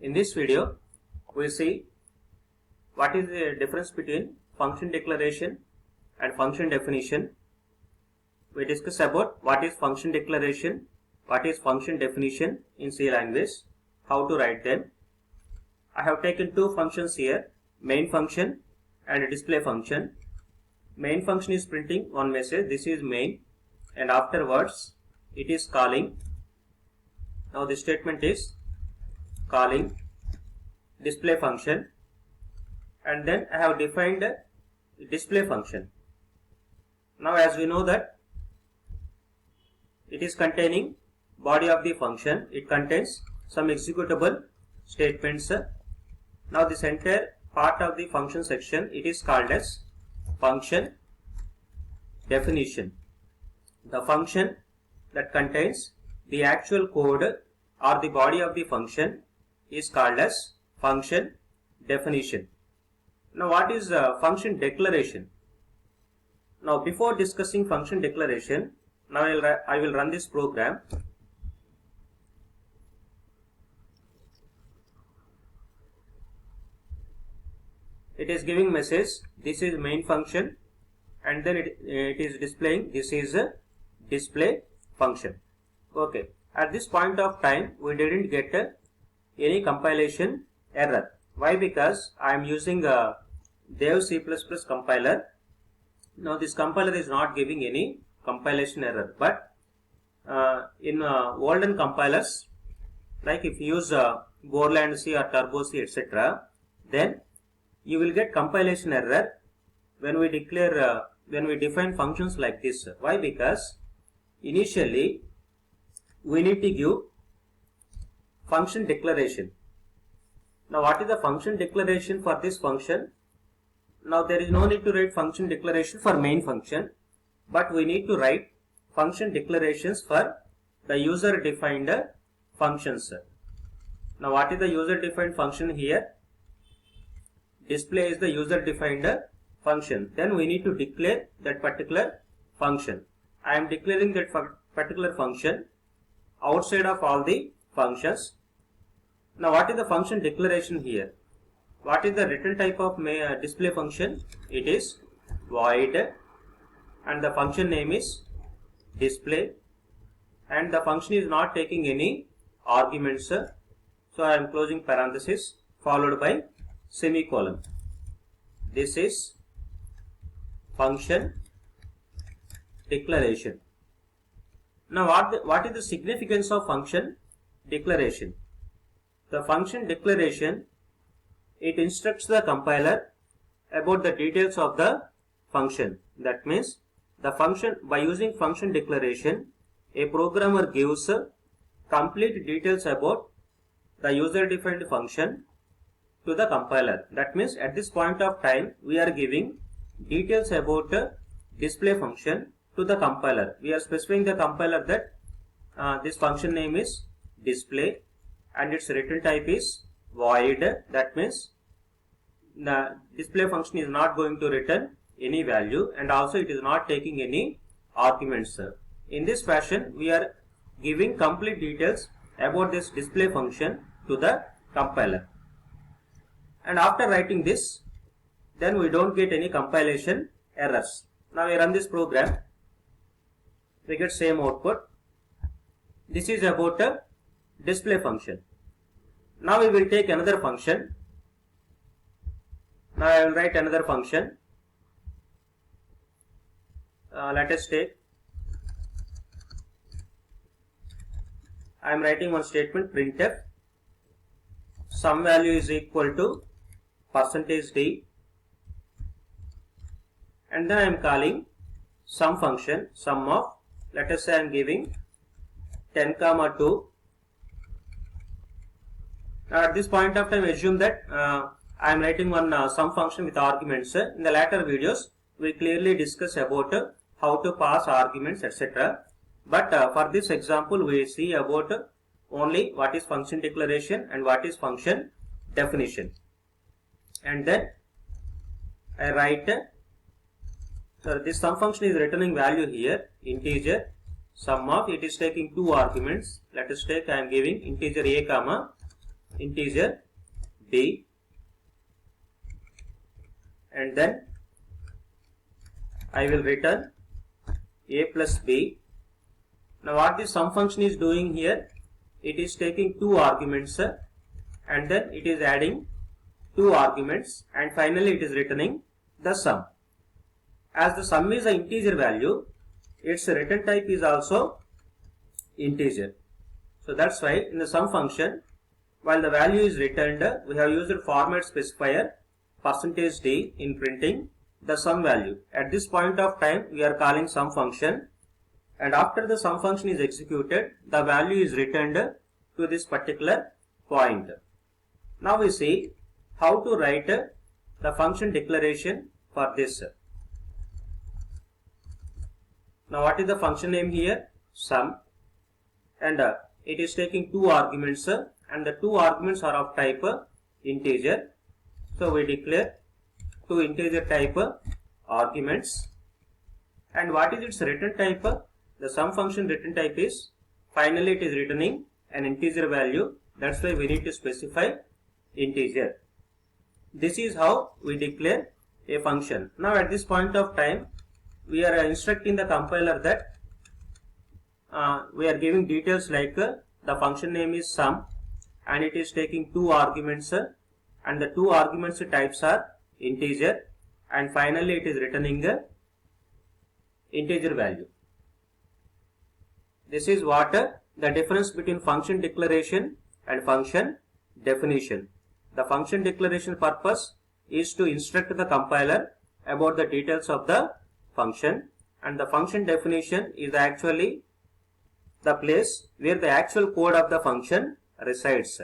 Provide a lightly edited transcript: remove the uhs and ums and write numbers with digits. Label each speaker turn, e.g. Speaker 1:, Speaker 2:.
Speaker 1: In this video, we see what is the difference between function declaration and function definition. We discuss about what is function declaration, what is function definition in C language, how to write them. I have taken two functions here, main function and display function. Main function is printing one message, this is main, and afterwards it is calling. Now the statement is calling display function, and then I have defined a display function. Now as we know that it is containing body of the function, it contains some executable statements. Now this entire part of the function section, it is called as function definition. The function that contains the actual code or the body of the function is called as function definition. Now what is function declaration? Now before discussing function declaration, now I will run this program. It is giving message, this is main function, and then it is displaying, this is a display function. Okay, at this point of time we didn't get any compilation error. Why? Because I am using a Dev C++ compiler. Now this compiler is not giving any compilation error, but in olden compilers, like if you use Goerland C or Turbo C, etc., then you will get compilation error when we declare when we define functions like this. Why? Because initially we need to give function declaration. Now what is the function declaration for this function? Now there is no need to write function declaration for main function, but we need to write function declarations for the user defined functions. Now what is the user defined function here? Display is the user defined function. Then we need to declare that particular function. I am declaring that particular function outside of all the functions. Now what is the function declaration here? What is the return type of display function? It is void, and the function name is display, and the function is not taking any arguments. So I am closing parenthesis followed by semicolon. This is function declaration. Now what is the significance of function declaration? The function declaration, it instructs the compiler about the details of the function. That means the function, by using function declaration, a programmer gives complete details about the user defined function to the compiler. That means at this point of time we are giving details about display function to the compiler. We are specifying the compiler that this function name is display and its return type is void. That means the display function is not going to return any value, and also it is not taking any arguments. In this fashion we are giving complete details about this display function to the compiler. And after writing this, then we don't get any compilation errors. Now we run this program, we get same output. This is about a display function. Now we will take another function. Now I will write another function. Let us take, I am writing one statement, printf sum value is equal to %d, and then I am calling sum function, sum of, let us say I am giving 10, 2. Now at this point of time assume that I am writing one sum function with arguments. In the later videos we clearly discuss about how to pass arguments, etc. But for this example we see about only what is function declaration and what is function definition. And then I write, so this sum function is returning value here, integer, sum of, it is taking two arguments. Let us take, I am giving integer a comma integer b, and then I will return a plus b. Now what this sum function is doing here, it is taking two arguments and then it is adding two arguments, and finally it is returning the sum. As the sum is an integer value, its return type is also integer. So that's why in the sum function, while the value is returned, we have used format specifier %d in printing the sum value. At this point of time, we are calling sum function, and after the sum function is executed, the value is returned to this particular point. Now we see how to write the function declaration for this. Now what is the function name here? Sum, and it is taking two arguments and the two arguments are of type integer. So we declare two integer type arguments. And what is its return type? The sum function return type is, finally it is returning an integer value. That's why we need to specify integer. This is how we declare a function. Now at this point of time, we are instructing the compiler that we are giving details like the function name is sum and it is taking two arguments and the two arguments types are integer, and finally it is returning a integer value. This is what the difference between function declaration and function definition. The function declaration purpose is to instruct the compiler about the details of the function, and the function definition is actually the place where the actual code of the function resides.